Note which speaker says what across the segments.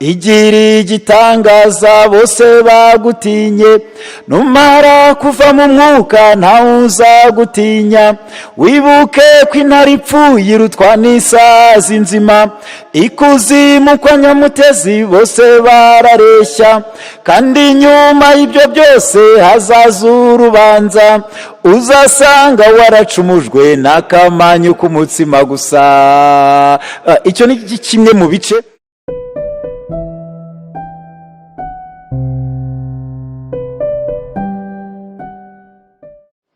Speaker 1: igira igitangaza bose bagutinye, numara kuva mu mwuka ntawe uzagutinya. Wibuke ko intare ipfuye irutwa n'isazi nzima, ikuzimu kwa nyamutezi bose barareshya, kandi nyuma y'ibyo byose hazaza urubanza, uzasanga waracumujwe n'akamanyu k'umutima gusa. Icyo ni kimwe mu bice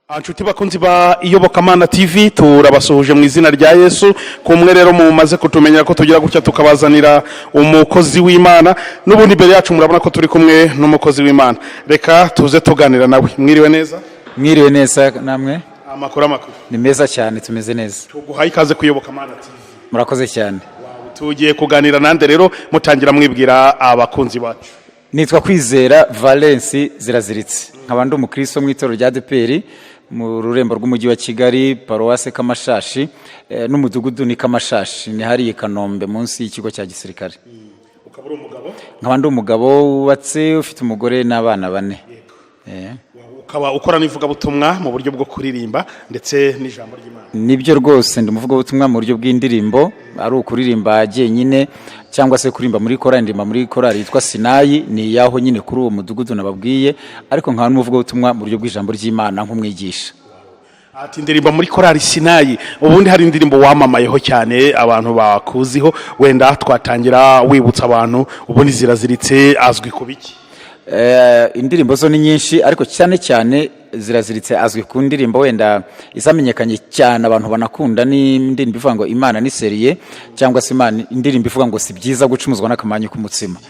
Speaker 2: Anshuti bakunzi ba Iyobokamana TV, turabasuhuje mu izina rya Yesu. Kumwe rero mumaze kutumenya ko tugira gutya tukabazanira umukozi w'Imana, n'ubundi imbere yacu murabona ko turi kumwe n'umukozi w'Imana. Reka tuze tuganira nawe. Mwiriwe neza?
Speaker 1: Mwiriwe neza namwe?
Speaker 2: Amakuru
Speaker 1: ni meza cyane, tumeze neza.
Speaker 2: Tuguhaye ikaze ku Iyobokamana TV.
Speaker 1: Murakoze cyane.
Speaker 2: Tugiye kuganira nande rero, mutangira mwibwira abakunzi bacu.
Speaker 1: Nitwa Kwizera Valence Ziraziritse, nkaba ndi umukristo mu itorero rya ADPR mu rurembo rw'umujyi wa Kigali, paroisse Kamashashi, n'umudugudu ni Kamashashi, ni hari i Kanombe munsi y'ikigo cya gisirikare.
Speaker 2: Ukaba uri umugabo?
Speaker 1: Nkaba ndi umugabo wubatse, ufite umugore n'abana 4.
Speaker 2: Ukaba ukora n'ivugabutumwa mu buryo bwo kuririmba ndetse n'ijambo ry'Imana.
Speaker 1: Nibyo rwose, ndi umuvugabutumwa mu buryo bw'indirimbo, ari ukuririmba nyine cyangwa se kurimba muri korali, ndimba muri korali yitwa Sinayi, ni yaho nyine kuri uwo mudugudu nababwiye, ariko nkaba n'umuvugabutumwa mu buryo bw'ijambo ry'Imana nk'umwigisha.
Speaker 2: Ati indirimbo muri korali Sinayi, ubundi hari indirimbo wamamayeho cyane abantu bakuziho, wenda twatangira wibutsa abantu ubundi ziraziritse azwi ku biki?
Speaker 1: Indirimbo zo ni nyinshi, ariko cyane cyane ziraziritse azwi ku ndirimbo wenda izamenyekanye cyane abantu banakunda, ni indirimbo ivuga ngo Imana ni seriye, cyangwa se Imana, indirimbo ivuga ngo si byiza gucumuzwa n'akamanyu k'umutima.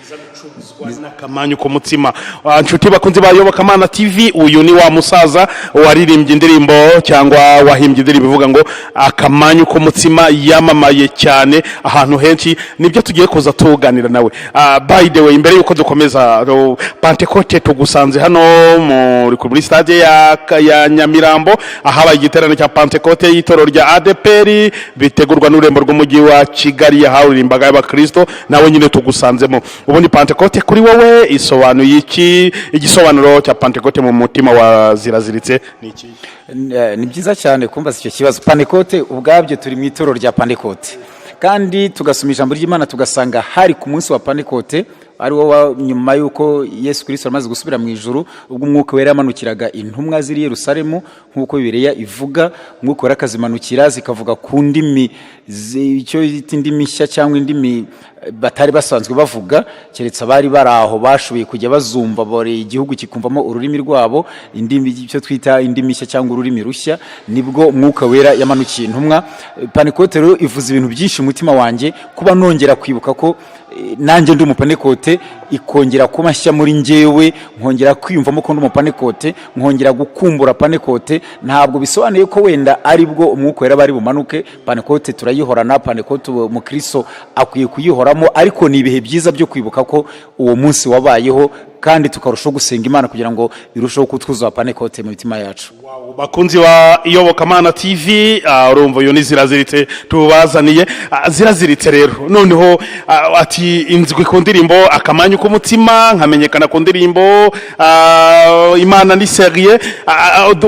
Speaker 2: Akamanyu k'umutima. Anshuti bakunzi ba Iyobokamana TV, uyu ni wa musaza waririmbye indirimbo cyangwa wahimbye indirimbo ivuga ngo akamanyu k'umutima, yamamaye cyane ahantu henshi. Nibyo tugiye kuza tuganira nawe. By the way, imbere yuko dukomeza, Pentecote tugusanze hano muri stade ya Nyamirambo, ahabaye igiterane cya Pentecote y'itorero rya ADPR bitegurwa n'ururembo rw'umujyi wa Kigali, yaharimbaga y'abakristo, nawe nyine tugusanzemo. Ubundi Pentecote kuri wowe isobanuye iki? Igisobanuro cya Pentecote mu mutima wa Ziraziritse ni iki?
Speaker 1: Ni byiza cyane kumbaza icyo kibazo. Pentecote ubwabyo turi mu itorero rya Pentecote, kandi tugasoma ijambo ry'Imana tugasanga hari ku munsi wa Pentecote, ari wo nyuma yuko Yesu Kristo amaze gusubira mu ijuru, ubwo umwuka wera yamanukiraga intumwa ziri Yerusalemu, nkuko Bibiliya ivuga, umwuka wera akazimanukira zikavuga ku ndimi, icyo yita indimi nshya cyangwa indimi batari basanzwe bavuga, keretse abari baraho bashoboye kujya bazumva, bore igihugu kikumvamo ururimi rwabo, indimi icyo twita indimi nshya cyangwa ururimi rushya, nibwo umwuka wera yamanukiye intumwa. Pentecote rero ivuza ibintu byinshi mu mutima wanjye, kuba nongera kwibuka ko nanjye ndi umupantekote, ikongera kuba nshya muri njyewe, nkongera kwiyumvamo ko ndi umupantekote, nkongera gukumbura Pentecote. Ntabwo bisobanuye ko wenda ari bwo umwuka wera bari bumanuke. Pentecote turayihorana, Pentecote umukristo akwiye kuyihoramo, ariko ni ibihe byiza byo kwibuka ko uwo munsi wabayeho, kandi tukarushaho gusenga Imana kugira ngo irusheho kutwuzuza Pentecote mu mitima yacu.
Speaker 2: Bakunzi wa Iyobokamana TV, urumva uyu ni Ziraziritse tubazaniye. Ziraziritse rero noneho ati inzwi ku ndirimbo akamanyu k'umutima, nkamenyekana ku ndirimbo Imana ni seriye,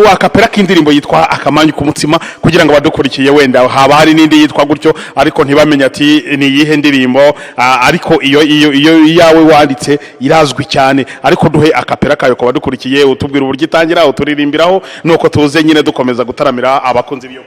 Speaker 2: wakapera k'indirimbo yitwa akamanyu k'umutima, kugira ngo badukurikiye wenda haba hari n'indi yitwa gutyo ariko ntibamenye ati ni yihe ndirimbo, ariko iyo yawe wanditse irazwi cyane, ariko duhe akapera kayo ko badukurikiye, utubwira uburyo itangira, uturirimbiraho, nuko tuze nyine dukomeza gutaramira abakunzi biyo.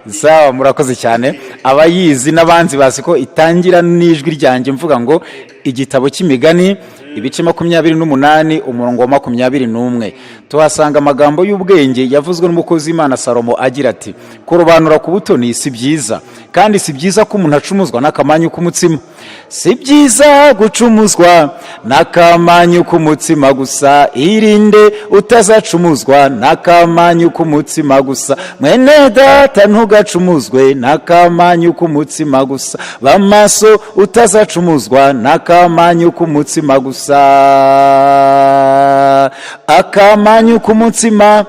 Speaker 1: Sawa, murakoze cyane. Abayizi n'abanzi bazi ko itangira n'ijwi ryanjye mvuga ngo igitabo cy'imigani ibice 28 umurongo wa 21, tuhasanga amagambo y'ubwenge yavuzwe n'umukozi w'Imana Salomo agira ati, kurobanura ku butoni si byiza, kandi si byiza ko umuntu acumuzwa n'akamanyu k'umutima. Si byiza gucumuzwa n'akamanyu k'umutima gusa, irinde utazacumuzwa n'akamanyu k'umutima gusa. Mwene data ntugacumuzwe n'akamanyu k'umutima gusa, bamaso utazacumuzwa n'akamanyu k'umutima gusa. Akamanyu k'umutima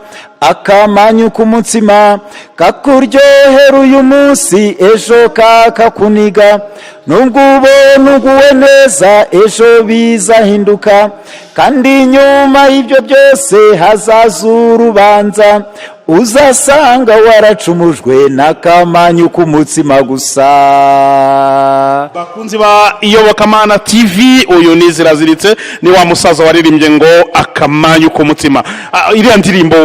Speaker 1: akamanyu kumutima kakuryohera uyu munsi ejo kakakuniga nubwo ubona uguwe neza ejo bizahinduka kandi nyuma y'ibyo byose hazaza urubanza uzasanga waracumujwe n'akamanyu kumutima gusa.
Speaker 2: Bakunzi ba Iyobokamana TV, uyu ni ziraziritse, ni wa musaza waririmbye ngo akamanyu kumutima. Iriya ndirimbo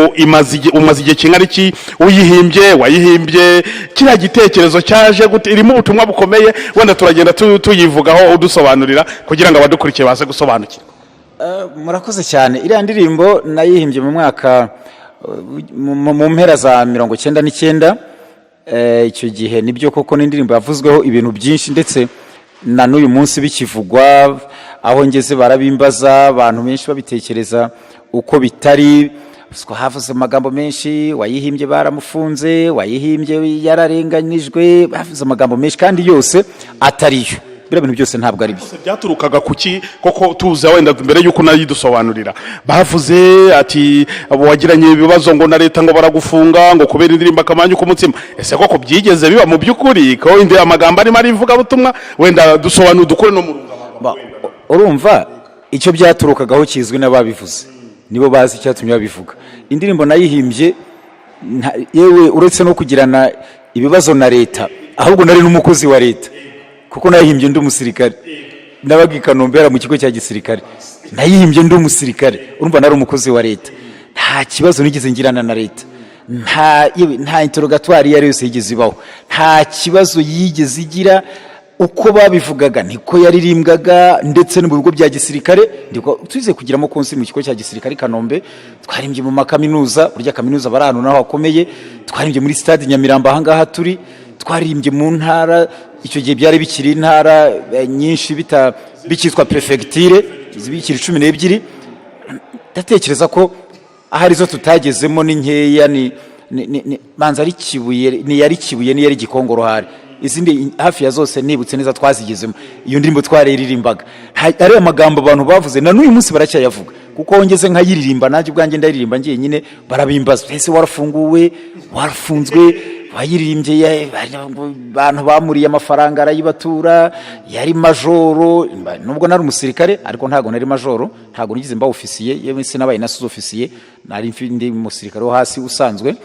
Speaker 2: umaze igihe kingana iki uyihimbye? Wayihimbye kiriya gitekerezo cyaje gute? Irimo ubutumwa bukomeye, wenda turagenda tuyivugaho udusobanurira kugira ngo abadukurikiye baze gusobanukirwa.
Speaker 1: Murakoze cyane. Iriya ndirimbo nayihimbye mu mwaka mu mpera za 1999. Icyo gihe nibyo koko n'indirimbo yavuzweho ibintu byinshi, ndetse na n'uyu munsi bikivugwa, aho ngeze barabimbaza, abantu benshi babitekereza uko bitari. Havuze amagambo menshi, wayihimbye baramufunze, wayihimbye yararenganijwe, bavuze amagambo menshi kandi yose atariyo. Bira bintu byose ntabwo ari byo.
Speaker 2: Byaturukaga kuki koko tuza wenda mbere yuko nayidusobanurira? Bavuze ati wagiranye ibibazo ngo na leta ngo baragufunga ngo kubera indirimbo akamanyu kumutima. Ese koko byigeze biba mu byukuri ko indi amagambo ari mari ivuga butumwa? Wenda dusobanura dukore no mu runga.
Speaker 1: Urumva icyo byaturukagaho kizwi n'ababivuze, nibo bazi icyatumye babivuga. Indirimbo nayihimbye yewe uretse no kugirana ibibazo na leta, ahubwo nari n'umukozi wa leta, kuko nayihimbye ndi umusirikare. Nabaga i Kanombe mu kigo cya gisirikare, nayihimbye ndi umusirikare. Urumva nari umukozi wa leta, nta kibazo nigeze ngirana na leta, nta interrogatoire yari yose yigeze ibaho, nta kibazo yigeze igira. Uko babivugaga niko yaririmbwaga, ndetse no mu bigo bya gisirikare. Ndiko tuze kugiramo konsi mu kigo cya gisirikare Kanombe, twarimbye mu makaminuza, burya kaminuza barano naho akomeye, twarimbye muri stade Nyamirambo ahangaha turi, twarimbye mu ntara. Icyo gihe byari bikiri intara nyinshi bikitwa prefecture, zibikiri 12. Ndatekereza ko ahari zo tutagezemo ni nkeya, ni manza ari Kibuye, ni yari Kibuye, ni yari Gikongoro hari. Izindi hafi ya zose nibutse neza twazigezemo. Iyo ndirimbo twariririmbaga, ari amagambo abantu bavuze na n'uyu munsi baracyayavuga, kuko ngeze nkayiririmba nanjye ubwanjye ndaririmba ngiye nyine barabimbaza, ese warafunguwe, warafunzwe, bayiririmbye abantu bamuriye amafaranga arayibatura, yari majoro. Nubwo nari umusirikare ariko ntago nari majoro, ntago nigize mba ofisiye, yewe sinabaye na sous-officier, nari ndi umusirikare wo hasi usanzwe,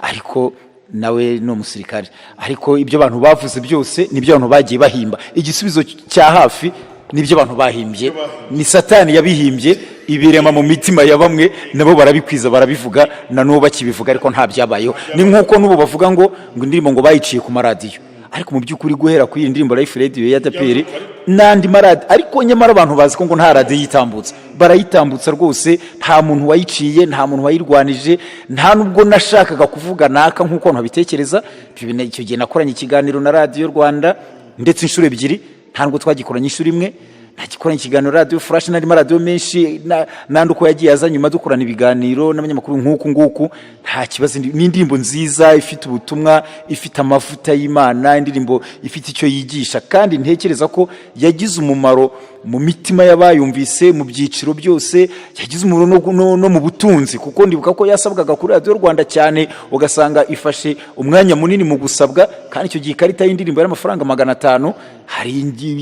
Speaker 1: ariko nawe no musirikare. Ariko ibyo abantu bavuze byose nibyo abantu bagiye bahimba. Igisubizo cya hafi nibyo abantu bahimbye, ni Satani yabihimbye ibirema mu mitima ya bamwe, nabo barabikwiza barabivuga, na n'ubu bakibivuga ariko ntabyabayeho. Ni nkuko n'ubu bavuga ngo indirimbo ngo bayiciye ku maradiyo, ariko mu by'ukuri guhera ku indirimbo Life Radio ya ADPR n'andi maradi, ariko nyamara abantu bazi ko ngo nta radio yitambutsa, barayitambutsa rwose. Nta muntu wayiciye, nta muntu wayirwanije, nta nubwo nashakaga kuvuga naka nkuko abantu babitekereza. Icyo gihe nakoranye ikiganiro na Radio Rwanda ndetse inshuro ebyiri, nta nubwo twagikoranye inshuro imwe. Nagikoranye ikiganiro Radio Flash n'andi radio menshi, nandi uko yagiye aza nyuma dukorana ibiganiro n'abanyamakuru nk'uku nguku. Nta kibazo, ni indirimbo nziza ifite ubutumwa, ifite amavuta y'Imana, indirimbo ifite icyo yigisha, kandi ntekereza ko yagize umumaro mu mitima y'abayumvise mu byiciro byose. Yagize umumaro no mu butunzi, kuko ndibuka ko yasabwaga kuri Radio Rwanda cyane, ugasanga ifashe umwanya munini mu gusabwa, kandi icyo gihe ikarita y'indirimbo yari amafaranga 500. Hari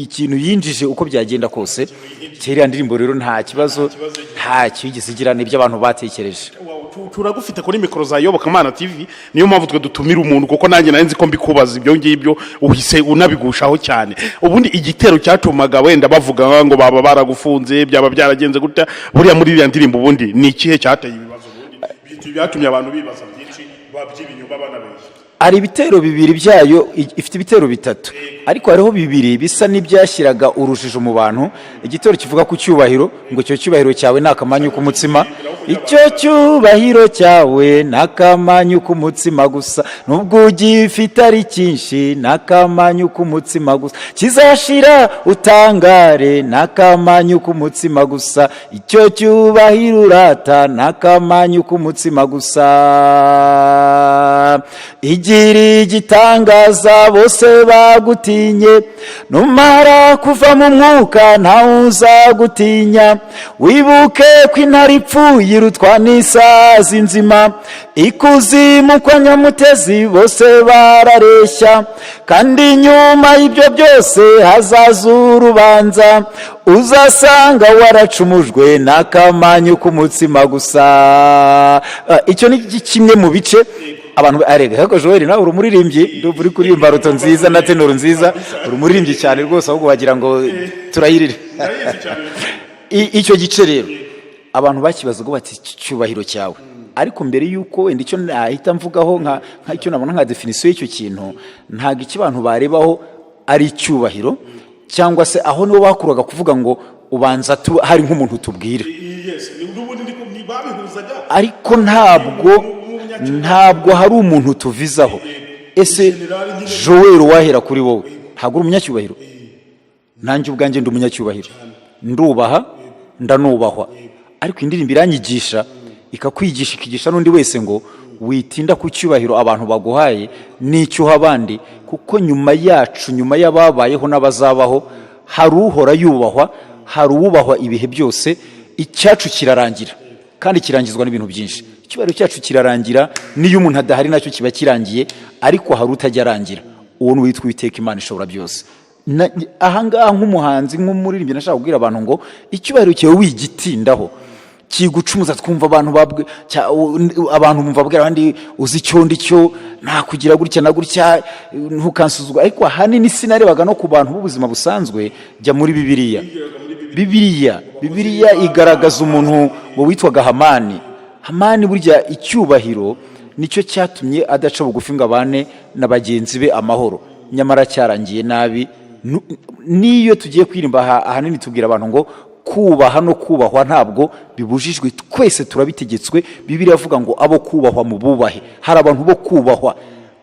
Speaker 1: ikintu yinjije uko byagenda kose. Kera ndirimbo rero nta kibazo, nta kigeze igira n'ibyo abantu batekereje.
Speaker 2: Turagufite kuri mikoro za Iyobokamana TV, niyo mpamvu twe dutumira umuntu, kuko nanjye narenze ko mbikubaza ibyo ngibyo uhise unabigushaho cyane. Ubundi igitero cyatumaga wenda bavuga ngo baba baragufunze, byaba byaragenze gute? Buriya muri iriya ndirimbo ubundi ni ikihe cyateye ibibazo? Ubundi byatumye abantu bibaza byinshi, babyibinyuba banabeshya.
Speaker 1: Ari ibitero bibiri byayo, ifite ibitero bitatu, ariko hariho bibiri bisa n'ibyashyiraga urujijo mu bantu. Igitero kivuga ku cyubahiro, ngo cyo cyubahiro cyawe n'akamanyu kumutima, icyo cyubahiro cyawe n'akamanyu kumutima gusa, nubwo ugifite ari cyinshi n'akamanyu kumutima gusa, kizashira utangare n'akamanyu kumutima gusa, icyo cyubahiro urata n'akamanyu kumutima gusa. Igiri gitangaza bose bagutinye, numara kuva mu mwuka ntawuza gutinya, wibuke ko intare ipfuye irutwa n'isazi nzima, ikuzimu kwa nyamutezi bose barareshya, kandi nyuma y'ibyo byose hazaza urubanza, uzasanga waracumujwe n'akamanyu k'umutima gusa. Icyo ni kimwe mu bice abantu arega hako Joel nawe uri umuririmbyi, uri kuririmba ruto nziza na tenoro nziza, uri umuririmbyi cyane rwose, ahubwo wagira ngo turayirire. Icyo gice rero abantu bakibaza ngo bati cyubahiro cyawe, ariko mbere yuko wenda icyo nahita mvugaho nka icyo nabona nka definition y'icyo kintu, ntago iki abantu barebaho ari icyubahiro, cyangwa se aho nibo bakuraga kuvuga ngo ubanza hari nk'umuntu tubwira, ariko ntabwo hari umuntu tuvizaho. Ese Joel wahera kuri wowe ntabwo uri umunyacyubahiro? Nanjye ubwanjye ndi umunyacyubahiro, ndubaha ndanubahwa, ariko indirimbo iranyigisha ikakwigisha ikigisha n'undi wese ngo witinda ku cyubahiro abantu baguhaye n'icyuha abandi, kuko nyuma yacu, nyuma y'ababayeho n'abazabaho, hari uhora yubahwa, hari uwubahwa ibihe byose. Icyacu kirarangira kandi kirangizwa n'ibintu byinshi. Icyubahiro cyacu kirarangira, niyo umuntu adahari nacyo kiba kirangiye, ariko hari utajya arangira, uwo ni witwa Uwiteka Imana ishobora byose. Ahangaha nk'umuhanzi nk'umuririmbyi nashaka kubwira abantu ngo icyubahiro cyawe wigitindaho, kigucumuza twumva abantu bumva bwira abandi uzi icyo ndicyo, nakugira gutya na gutya, ntukansuzugura. Ariko ahanini sinarebaga no ku bantu b'ubuzima busanzwe. Jya muri Bibiliya igaragaza umuntu witwaga Hamani. Burya icyubahiro nicyo cyatumye adaca bugufi ngo abane na bagenzi be amahoro, nyamara cyarangiye nabi. Niyo tugiye kwirimba ahanini tubwira abantu ngo kubaha no kubahwa ntabwo bibujijwe, twese turabitegetswe. Bibiliya avuga ngo abo kubahwa mu bubahe. Hari abantu bo kubahwa,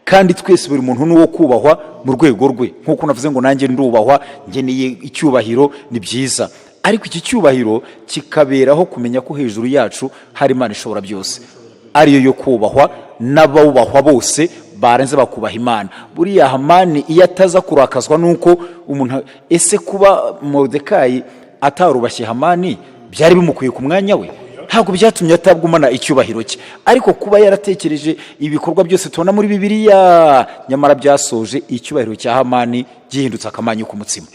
Speaker 1: kandi twese buri muntu n'uwo kubahwa mu rwego rwe. Nk'uko navuze ngo nanjye ndubahwa, ngeneye icyubahiro, ni byiza. Ariko iki cyubahiro kikaberaho kumenya ko hejuru yacu hari Imana ishobora byose, ariyo yo kubahwa, n'abubahwa bose barenze bakubaha Imana. Buriya Hamani iyo ataza kurakazwa nuko umuntu, ese kuba Moridekayi atarubashye Hamani byari bimukwiye ku mwanya we? Ntabwo byatumye atabwumana icyubahiro cye. Ariko kuba yaratekereje ibikorwa byose tubona muri Bibiliya, nyamara byasoje icyubahiro cya Hamani gihindutse akamanyu k'umutima.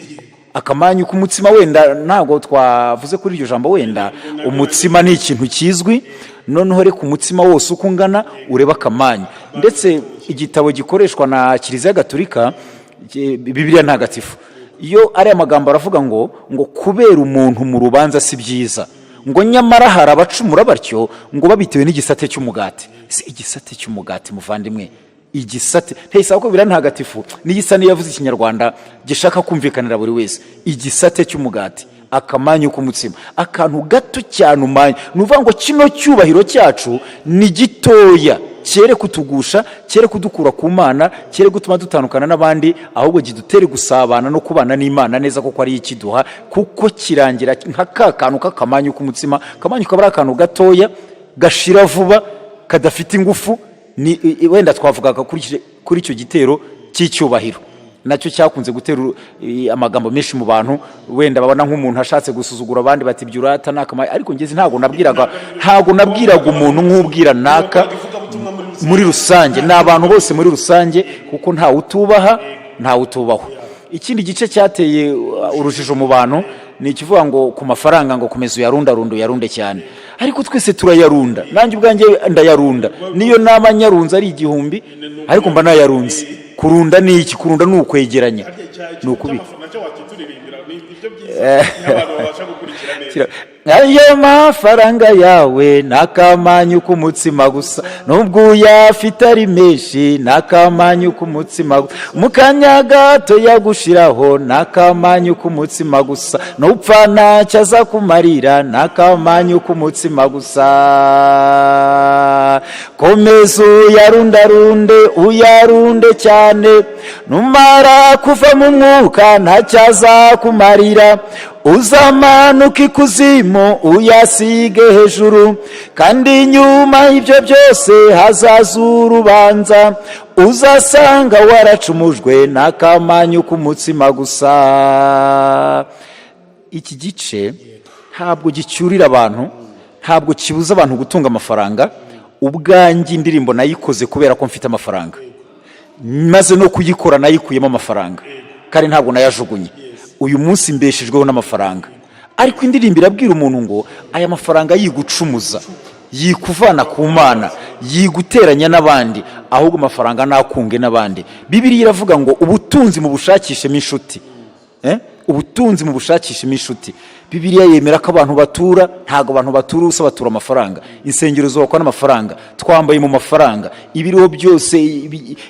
Speaker 1: Akamanyu k'umutima, wenda ntabwo twavuze kuri iryo jambo, wenda umutima ni ikintu kizwi, noneho reka umutima wose uko ungana ureba akamanyu. Ndetse igitabo gikoreshwa na Kiliziya Gatolika, Bibiliya ntagatifu, iyo ari amagambo aravuga ngo kubera umuntu mu rubanza si byiza, ngo nyamara hari abacumura batyo ngo babitewe n'igisate cy'umugati. Si igisate cy'umugati muvandimwe, igisate ntayisaba ko Bibiliya ntagatifu n'igisa yavuze ikinyarwanda gishaka kumvikanira buri wese. Igisate cy'umugati, akamanyu k'umutima, akantu gato cyane umanya. Nuvuga ngo kino cyubahiro cyacu ni gitoya, cyere kutugusha, cyere kudukura ku Mana, cyere gutuma dutandukana n'abandi, ahubwo gidutere gusabana no kubana n'Imana neza, kuko ari ikiduha, kuko kirangira nka kantu k'akamanyu k'umutima. Akamanyu kaba ari akantu gatoya gashira vuba, kadafite ingufu. Ni wenda twavugaga kuri icyo gitero cy'icyubahiro, nacyo cyakunze gutera amagambo menshi mu bantu. Wenda babona nk'umuntu ashatse gusuzugura abandi bati byurata nakamaye, ariko ngeze ntago nabwiraga umuntu nk'ubwira naka muri rusange, n'abantu bose muri rusange, kuko ntawe utubaha ntawe utubahwa. Ikindi gice cyateye urujijo mu bantu ni ikivuga ngo ku mafaranga ngo komeza uyarunde cyane. Ariko twese turayarunda, nanjye ubwanjye ndayarunda, niyo nama nyarunze ari 1000, ariko mba nayarunze. Kurunda ni iki? Kurunda ni ukwegeranya, ni ukubika. Ayo mafaranga yawe n'akamanyu k'umutima gusa, nubwo uyafite ari menshi n'akamanyu k'umutima gusa, mu kanya gato yagushiraho n'akamanyu k'umutima gusa, nupfa ntacyo aza kumarira n'akamanyu k'umutima gusa. Komeza uyarunde cyane, numara kuva mu mwuka ntacyo aza kumarira, uzamanuka ikuzimu uyasige hejuru, kandi nyuma y'ibyo byose hazaza urubanza, uzasanga waracumujwe n'akamanyu k'umutima gusa. Iki gice ntabwo gicyurira abantu, ntabwo kibuza abantu gutunga amafaranga. Ubwanjye indirimbo nayikoze kubera ko mfite amafaranga, maze no kuyikora nayikuyemo amafaranga, kandi ntabwo nayajugunye. Uyu munsi mbeshejweho n'amafaranga, ariko indirimbo irabwira umuntu ngo aya mafaranga yigucumuza, yikuvana ku Mana, yiguteranya n'abandi, ahubwo amafaranga nakunge n'abandi. Bibiliya iravuga ngo ubutunzi mu bushakishemo inshuti, ubutunzi mu bushakishemo inshuti. Bibiliya yemera ko abantu batura, ntago abantu batura usa batura amafaranga. Insengero zubakwa n'amafaranga, twambaye mu mafaranga, ibiriho byose,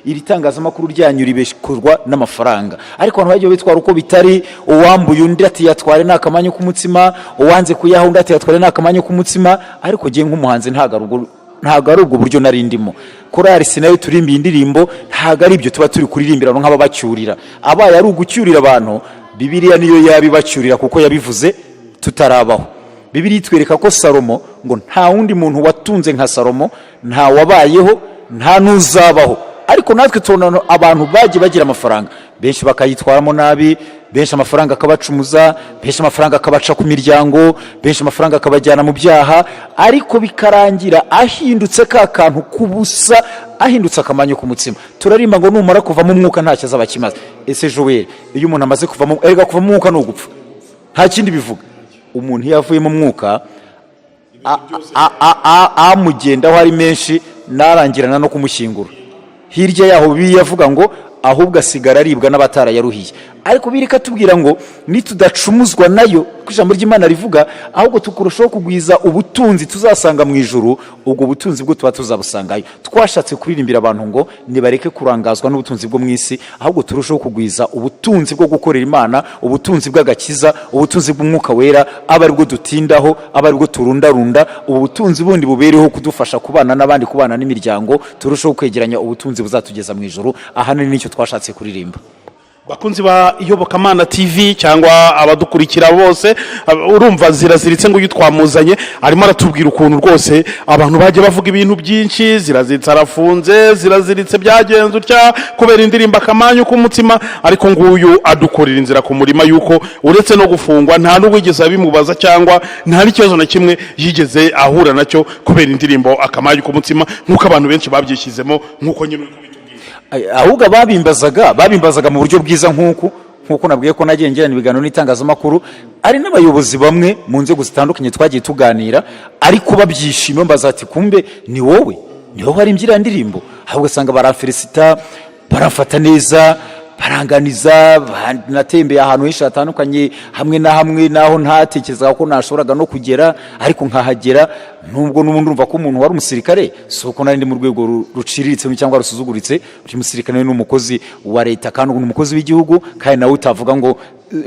Speaker 1: iri tangazamakuru ryanyu ribeshkorwa n'amafaranga. Ariko abantu bagiye bitwara uko bitari, uwambuye undi ati yatware n'akamanyu kumutima, uwanze kuyaha undi ati yatware n'akamanyu kumutima. Ariko giye nk'umuhanzi ntago ari ubwo buryo narindimo. Korali sinayo turimbiye indirimbo, ntago ari ibyo tuba turi kuririmbira nk'aba bacyurira. Abaye ari ugucyurira abantu, Bibiliya niyo yabibacyurira kuko yabivuze tutarabaho. Bibiliya itwereka ko Salomo ngo nta wundi muntu watunze nka Salomo, nta wabayeho, nta nuzabaho. Ariko natwe tubona abantu bagira amafaranga, benshi bakayitwaramo nabi, benshi amafaranga akabacumuza, benshi amafaranga akabaca ku miryango, benshi amafaranga akabajyana mu byaha, ariko bikarangira ahindutse ka kantu kubusa, ahindutse akamanyu kumutima. Turarimba ngo numara kuva mu mwuka ntacyo azaba kimaze. Ese Joel, iyo umuntu amaze kuva mu mwuka no gupfa, nta kindi bivuga. Umuntu yavuye mu mwuka amugendaho ari menshi, narangirana no kumushyingura. Hirya yaho biyavuga ngo ahubwo asigara aribwa n'abatarayaruhiye. Ariko birika tubwira ngo nitudacumuzwa nayo, ko ijambo ry'Imana rivuga, ahubwo tukurushaho kugwiza ubutunzi tuzasanga mu ijuru. Ubwo butunzi bwo tuba tuzabusangayo. Twashatse kuririmbira abantu ngo nibareke kurangazwa n'ubutunzi bwo mwisi, ahubwo turushaho kugwiza ubutunzi bwo gukorera Imana, ubutunzi bw'agakiza, ubutunzi bw'umwuka wera, aba ari bwo dutindaho, aba ari bwo turundarunda. Ubu butunzi bundi bubereho kudufasha kubana n'abandi, kubana n'imiryango, turushaho kwegeranya ubutunzi buzatugeza mu ijuru. Ahanini nicyo twashatse kuririmba.
Speaker 2: Bakunzi ba Iyobokamana TV cyangwa abadukurikira bose, urumva ziraziritse ngo twamuzanye arimo aratubwira ukuntu rwose abantu bagiye bavuga ibintu byinshi. Ziraziritse arafunze, ziraziritse byagenze utya kubera indirimbo akamanyu kumutima, ariko nguyu adukorera inzira ku murima yuko uretse no gufungwa nta n'uwigeze abimubaza cyangwa nta n'ikibazo na kimwe yigeze ahura nacyo kubera indirimbo akamanyu kumutima, nk'uko abantu benshi babyishyizemo, nk'uko nyine
Speaker 1: ahubwo babimbazaga mu buryo bwiza, nk'uko nabwiye ko nagiye ngirana ibiganiro n'itangazamakuru, ari n'abayobozi bamwe mu nzego zitandukanye twagiye tuganira, ariko babyishima mbaza ati kumbe ni wowe hari imbyira ndirimbo. Ahubwo usanga barafelicita, barafata neza, baranganiza, natembeye ahantu henshi hatandukanye, hamwe na hamwe naho ntatekerezaga ko nashoboraga no kugera, ariko nkahagera. Nubwo n'ubundi urumva ko umuntu wari umusirikare, soko nari ndi mu rwego ruciriritse cyangwa rusuzuguritse. Uri umusirikare n'umukozi wa leta, kandi n'umukozi w'igihugu, kandi nawe utavuga ngo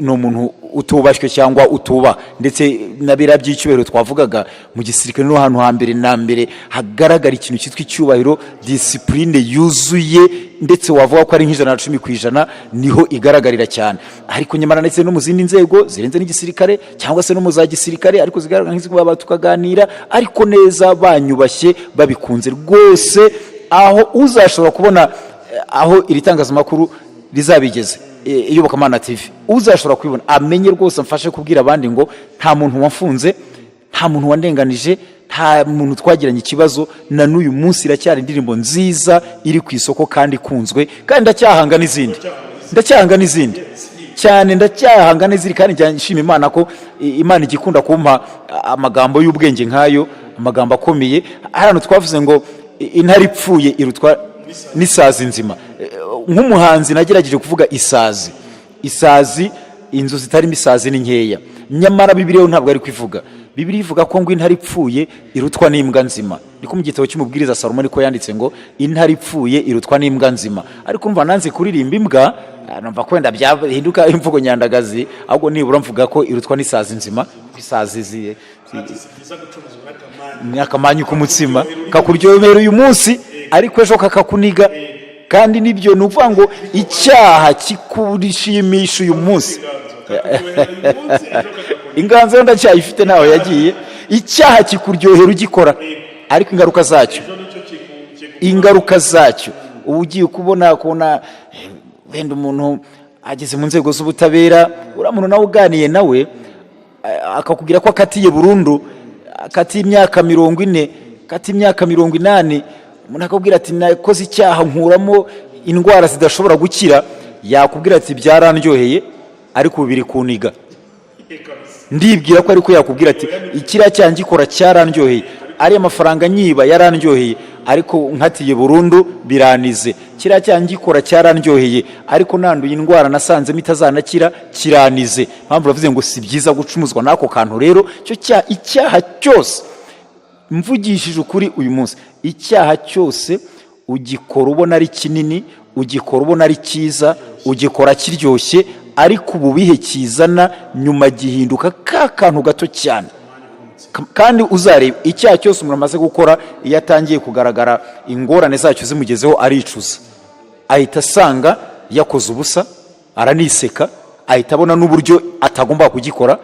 Speaker 1: no umuntu utubashywe cyangwa utuba. Ndetse nabira by'icyubahiro twavugaga mu gisirikare, no hantu hambere na mbere hagaragara ikintu cyitwa icyubahiro, discipline yuzuye, ndetse wavuga ko ari nk'ijana niho igaragarira cyane. Ariko nyamara ndetse no mu zindi nzego zirenze n'igisirikare cyangwa se no mu za gisirikare, ariko zigaragara nk'izikuba tukaganira, ariko neza banyubashye, babikunze rwose, aho uzashobora kubona aho iri tangazamakuru rizabigeze. Iyobokamana TV uzashobora kwibona, amenye rwose, mfashe kubwira abandi ngo nta muntu wafunze, nta muntu wandenganije, nta muntu twagiranye ikibazo. Na n'uyu munsi iracyari indirimbo nziza iri ku isoko kandi ikunzwe, kandi ndacyahanga n'izindi cyane, ndacyahanga n'iziri. Kandi nshima Imana ko Imana igikunda kumpa amagambo y'ubwenge nk'ayo, amagambo akomeye. Hano twavuze ngo intare ipfuye irutwa n'isazi nzima. Nk'umuhanzi nagerageje kuvuga isazi, inzu zitarimo isazi ni nkeya. Nyamara Bibiliya ntabwo ari kwivuga. Bibiliya ivuga ko ngo intare ipfuye irutwa n'imbwa nzima. Niko mu gitabo cy'umubwiriza Salomo niko yanditse ngo intare ipfuye irutwa n'imbwa nzima. Ariko umva nanze kuririmba imbwa, numva kwenda byahinduka imvugo nyandagazi, ahubwo nibura mvuga ko irutwa n'isazi nzima. Isazi akamanyu kumutima kakuryohera uyu munsi, ariko ejo kakakuniga. Kandi nibyo nuvuga ngo icyaha kikurishimisha uyu munsi. Inganzo ndacyayifite naho yagiye. Icyaha kikuryohera ugikora, ariko ingaruka zacyo ugiye kubona wenda umuntu ageze mu nzego z'ubutabera, uramuntu nawe uganiye nawe akakubwira ko akatiye burundu, kati y'imyaka 40 kati y'imyaka 80 umuntu akubwira ati nakoze icyaha nkuramo indwara zidashobora gukira, yakubwira ati byarandyoheye ariko biri kuniga. Ndibwira ko ariko yakubwira ati ikira cyanjye ikora cyarandyoheye, ari amafaranga nyiba yarandyoheye ariko nkatiye burundu biranize, kira cyanjye ikora cyarandyoheye ariko nanduye indwara nasanze mitazanakira kiranize. Mpamvu bavuze ngo si byiza gucumuzwa nako kantu. Rero cyo icyaha cyose, mvugishije ukuri uyu munsi, icyaha cyose ugikora ubona ari kinini, ugikora ubona ari cyiza, ugikora kiryoshye, ariko ububihe kizana nyuma gihinduka ka kantu gato cyane. Kandi uzareba icyaha cyose umuntu amaze gukora, iyo atangiye kugaragara ingorane zacyo zimugezeho aricuza, ahita asanga yakoze ubusa, araniseka, ahita abona n'uburyo atagomba kugikora,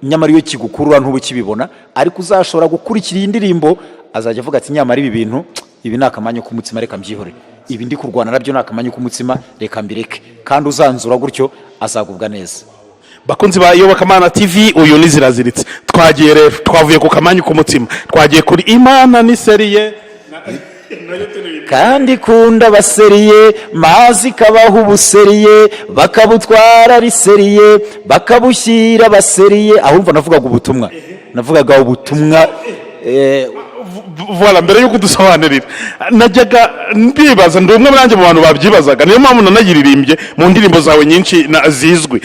Speaker 1: nyamara iyo kigukurura ntubu kibibona. Ariko uzashobora gukurikira iyi ndirimbo azajya avuga ati nyamara ibi bintu, ibi ni akamanyu k'umutima, reka mbyihore, ibi ndi kurwana nabyo ni akamanyu k'umutima, reka mbireke. Kandi uzanzura gutyo azagubwa neza.
Speaker 2: Bakunzi ba Iyobokamana TV, uyu ni ziraziritse. Twagiye rero, twavuye ku kamanyu k'umutima, twagiye kuri Imana ni seriye
Speaker 1: kandi kunda baseriye, mazi kabaho ubuseriye, bakabutwara ari seriye, bakabushyira baseriye. Ahumva navugaga ubutumwa, navugaga ubutumwa.
Speaker 2: Voilà, mbere yuko dusobanurira najyaga ndibaza, ndi umwe nanjye mu bantu babyibazaga, niyo mpamvu nanayiririmbye mu ndirimbo zawe nyinshi zizwi.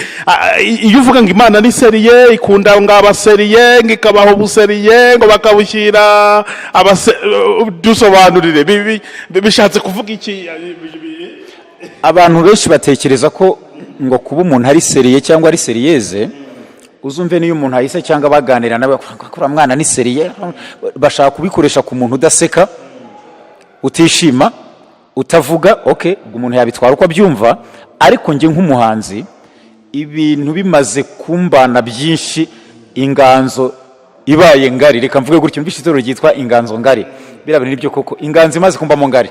Speaker 2: Iyo uvuga ngo Imana ni seriye, ikunda ngabaseriye, ngikabaho ubuseriye, ngo bakabushyira dusobanurire bishatse kuvuga iki?
Speaker 1: Abantu benshi batekereza ko ngo kuba umuntu ari seriye cyangwa ari seriyeze, uzumve niyo umuntu ahise cyangwa baganira nawe kuri mwana ni seriye, bashaka kubikoresha ku muntu udaseka, utishima, utavuga. Okay, umuntu yabitwara uko abyumva, ariko nge nk'umuhanzi ibintu bimaze kumbana byinshi, inganzo ibaye ngari, reka mvuge gutyo, mbishitero ryitwa inganzo ngari. Birabiri nibyo koko, inganzo imaze kumbamo ngari,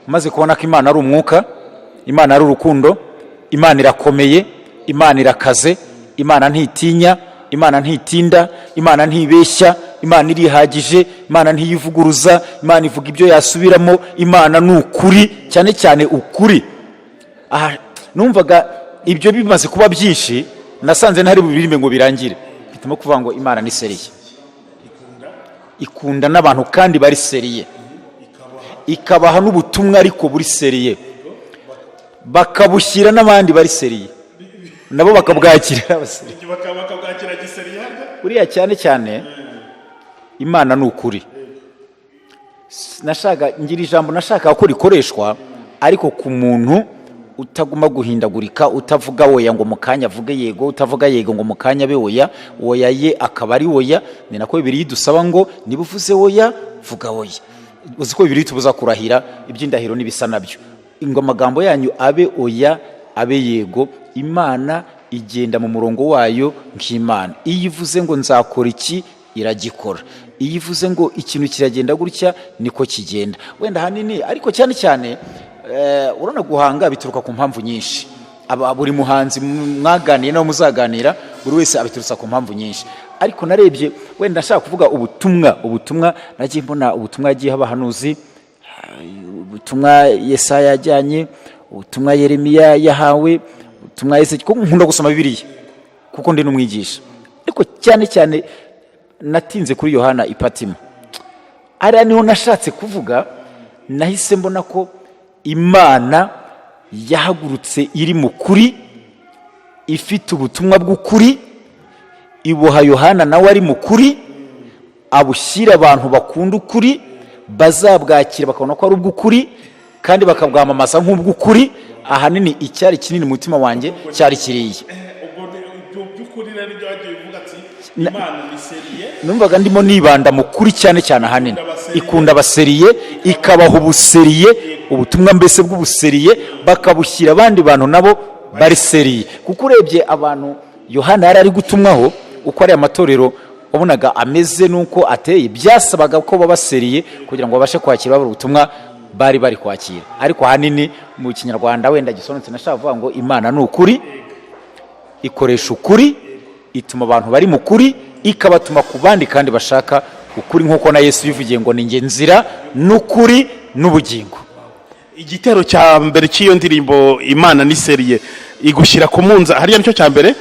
Speaker 1: umaze kubona ko Imana ari umwuka, Imana ari urukundo, Imana irakomeye, Imana irakaze, Imana ntitinya, Imana ntitinda, Imana ntibeshya, Imana irihagije, Imana ntiyivuguruza, Imana ivuga ibyo yasubiramo, Imana ni ukuri, cyane cyane ukuri. Numvaga ibyo bimaze kuba byinshi, nasanze ntari bubirime ngo birangire, bituma kuvuga ngo Imana ni seriye, ikunda n'abantu kandi bari seriye, ikabaha n'ubutumwa ariko buri seriye, bakabushyira n'abandi bari seriye, nabo bakabwakira giseriye. Buriya cyane cyane Imana ni ukuri. Ngira ijambo nashaka ko rikoreshwa ariko ku muntu utaguma guhindagurika, utavuga oya ngo mukanya avuge yego, utavuga yego ngo mukanya be oya, oya ye akaba ari oya. Ni nako Bibiliya idusaba ngo niba uvuze oya vuga oya. Uzi ko Bibiliya tubuza kurahira iby'indahiro n'ibisa nabyo, ngo amagambo yanyu abe oya abe yego. Imana igenda mu murongo wayo nk'Imana. Iyo ivuze ngo nzakora iki iragikora, iyo ivuze ngo ikintu kiragenda gutya niko kigenda. Wenda hanini ariko cyane cyane urana guhanga bituruka ku mpamvu nyinshi. Buri muhanzi mwaganiye nawe muzaganira, buri wese abiturutsa ku mpamvu nyinshi. Ariko narebye wenda nshaka kuvuga ubutumwa nagiye mbona ubutumwa yagiye abahanuzi, ubutumwa Yesaya yajyanye, ubutumwa Yeremiya yahawe, ubutumwa kuko nkunda gusoma Bibiliya kuko ndi n'umwigisha. Ariko cyane cyane natinze kuri Yohana Ipatima. Ari niho nashatse kuvuga, nahise mbona ko Imana yahagurutse iri mu kuri, ifite ubutumwa bw'ukuri, ibuha Yohana nawe ari mu kuri, abushyira abantu bakunda ukuri, bazabwakira bakabona ko ari ubw'ukuri kandi bakabwamamaza nk'ubw'ukuri. Ahanini icyari kinini mu mutima wanjye cyari kiriye. Numvaga ndimo nibanda mu kuri cyane cyane, ahanini ikunda abaseriye, ikabaha ubuseriye, ubutumwa mbese bw'ubuseriye, bakabushyira abandi bantu nabo bari seriye. Kuko urebye abantu Yohana yari ari gutumwaho, uko ari amatorero wabonaga ameze nuko ateye, byasabaga ko baba seriye kugira ngo babashe kwakira ubutumwa bari kwakira. Ariko ahanini mu Kinyarwanda wenda gisonotse nashaka kuvuga ngo Imana ni ukuri, ikoresha ukuri, ituma abantu bari mu kuri, ikabatuma ku bandi kandi bashaka ukuri nk'uko na Yesu yivugiye ngo ni njye nzira n'ukuri n'ubugingo.
Speaker 2: Igitero cya mbere cy'iyo ndirimbo Imana ni seriye igushyira ku munza hariya nicyo cya mbere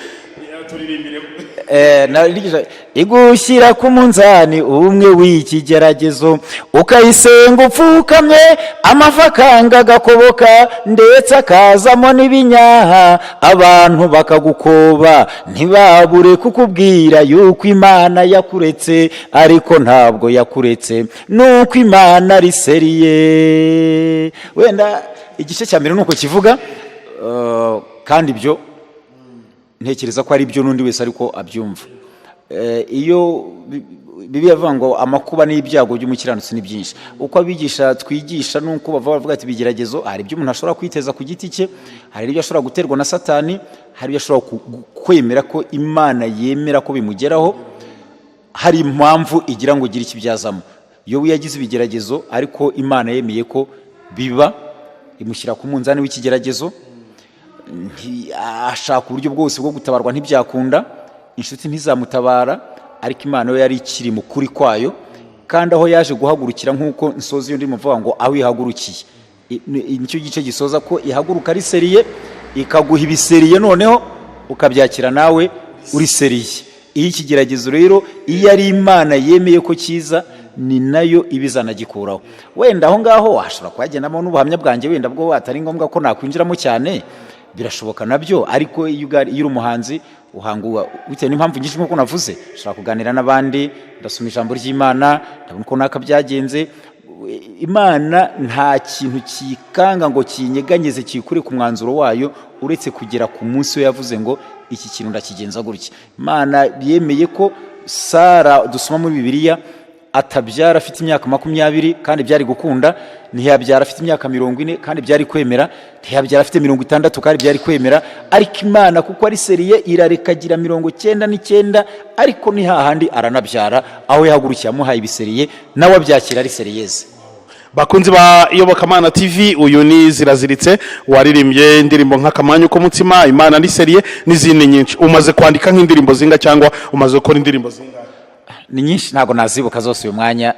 Speaker 1: igushyira ku munzani umwe w'ikigeragezo ukayisenga upfukamye amafi akanga agakoboka ndetse akazamo n'ibinyaha abantu bakagukoba ntibabure kukubwira yuko Imana yakuretse ariko ntabwo yakuretse nuko Imana ari seriye. Wenda igice cya mbere nuko kivuga kandi ibyo ntekereza ko ari byo n'undi wese ariko abyumva. Iyo Bibiliya ivuga ngo amakuba n'ibyago by'umukiranutsi ni byinshi, uko abigisha twigisha nuko bavuga ati bigeragezo hari ibyo umuntu ashobora kwiteza ku giti cye, hari ibyo ashobora guterwa na Satani, hari ibyo ashobora kwemera ko Imana yemera ko bimugeraho, hari impamvu igira ngo ugire ikibyazamo. Iyo yagize ibigeragezo ariko Imana yemeye ko biba, imushyira ku munzani w'ikigeragezo, ashaka uburyo bwose bwo gutabarwa ntibyakunda, inshuti ntizamutabara, ariko Imana yo yari ikiri mu kuri kwayo, kandi aho yaje guhagurukira nk'uko nsoza iyo ndimo mvuga ngo aho ihagurukiye nicyo gice gisoza ko ihaguruka ari seriye, ikaguha ibiseriye noneho ukabyakira nawe uri seriye. Iyo ikigeragezo rero iyo ari Imana yemeye ko kiza ni nayo ibizanagikuraho. Wenda aho ngaho washobora kuhagendamo n'ubuhamya bwanjye, wenda bwo atari ngombwa ko nakwinjiramo cyane, birashoboka nabyo, ariko iyo uri umuhanzi uhangwa bitewe n'impamvu nyinshi nk'uko navuze, ushobora kuganira n'abandi, ndasoma ijambo ry'Imana ndabona ko naka byagenze. Imana nta kintu kikanga ngo kinyeganyeze kikure ku mwanzuro wayo uretse kugera ku munsi we yavuze ngo iki kintu ndakigenza gutya. Imana yemeye ko Sara dusoma muri Bibiliya atabyara afite imyaka 20 kandi byari gukunda, ntiyabyara afite imyaka 40 kandi byari kwemera, ntiyabyara afite 60 kandi byari kwemera, ariko Imana kuko ari seriye irareka agira 99 ariko ni hahandi aranabyara, aho yahagurukiye amuhaye ibiseriye nawe abyakira ari seriyeze.
Speaker 2: Bakunzi ba Iyobokamana TV, uyu ni Ziraziritse waririmbye indirimbo nk'akamanyu kumutima, Imana ni seriye n'izindi nyinshi. Umaze kwandika nk'indirimbo zinga cyangwa umaze gukora indirimbo zinga?
Speaker 1: Ni nyinshi ntago nazibuka zose uyu mwanya,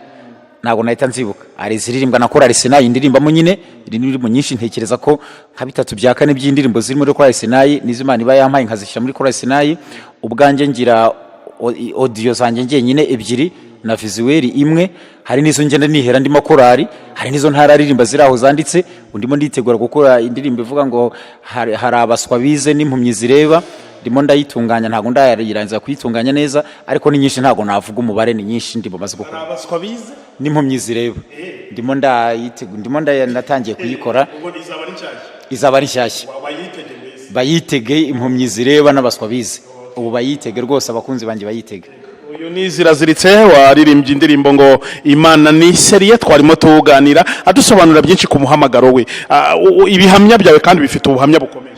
Speaker 1: ntago nahita nzibuka. Ari ziririmbwa na korali Sinayi indirimbo nyine, indirimbo nyinshi ntekereza ko nka 3 bya 4 by'indirimbo ziri muri korali Sinayi nizo Imana iba yampaye nkazishyira muri korali Sinayi. Ubwanjye ngira audio zanjye ngiye nyine 2 na visuel imwe, hari nizo ngenda nihera ndimo korali, hari nizo ntararirimba ziraho zanditse, undimo nditegura gukora indirimbo ivuga ngo hari abaswa bize n'impumyi zireba, ndimo ndayitunganya, ntago ndayirangiza kuyitunganya neza, ariko ni nyinshi ntago navuga umubare, ni nyinshi ndimo maze gukora.
Speaker 2: Abaswa bize
Speaker 1: n'impumyi zireba ndimo ndatangiye kuyikora, izaba ari nshyashya, bayitege impumyi zireba n'abaswa bize, ubu bayitege rwose, abakunzi banjye bayitege.
Speaker 2: Uyu ni Ziraziritse waririmbye indirimbo ngo Imana ni seriye, twarimo tuganira adusobanura byinshi ku muhamagaro we. Ibihamya byawe kandi bifite ubuhamya bukomeye.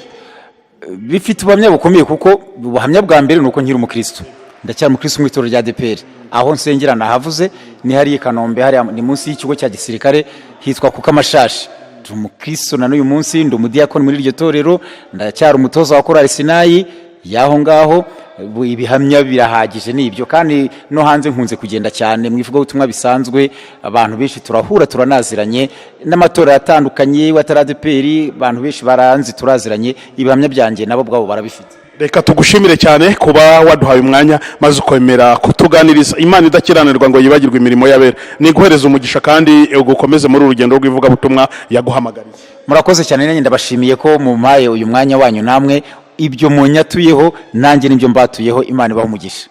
Speaker 1: Bifite ubuhamya bukomeye kuko ubuhamya bwa mbere nuko nkiri umukristo, ndacyari umukristo mu itorero rya ADPR, aho nsengera nahavuze ni hari Kanombe, hari ni munsi y'ikigo cya gisirikare hitwa kuko amashashi. Umukristo na n'uyu munsi ndi umudiyakoni muri iryo torero, ndacyari umutoza wa korali Sinayi yaho ngaho. Ibihamya birahagije n'ibyo, kandi no hanze nkunze kugenda cyane mu ivuga ubutumwa bisanzwe, abantu benshi turahura turanaziranye, n'amatora yatandukanye wataradeperi abantu benshi baranzi turaziranye, ibihamya byanjye nabo bwabo barabifite.
Speaker 2: Reka tugushimire cyane kuba waduhaye umwanya maze ukwemera kutuganiriza. Imana idakiranirwa ngo yibagirwe imirimo yabera, ni guhereza umugisha kandi ugukomeze muri urugendo rw'ivuga butumwa yaguhamagariye.
Speaker 1: Murakoze cyane, nanjye ndabashimiye ko mumpaye uyu mwanya wanyu, namwe ibyo munyatuyeho nanjye nibyo mbatuyeho. Imana ibahe umugisha.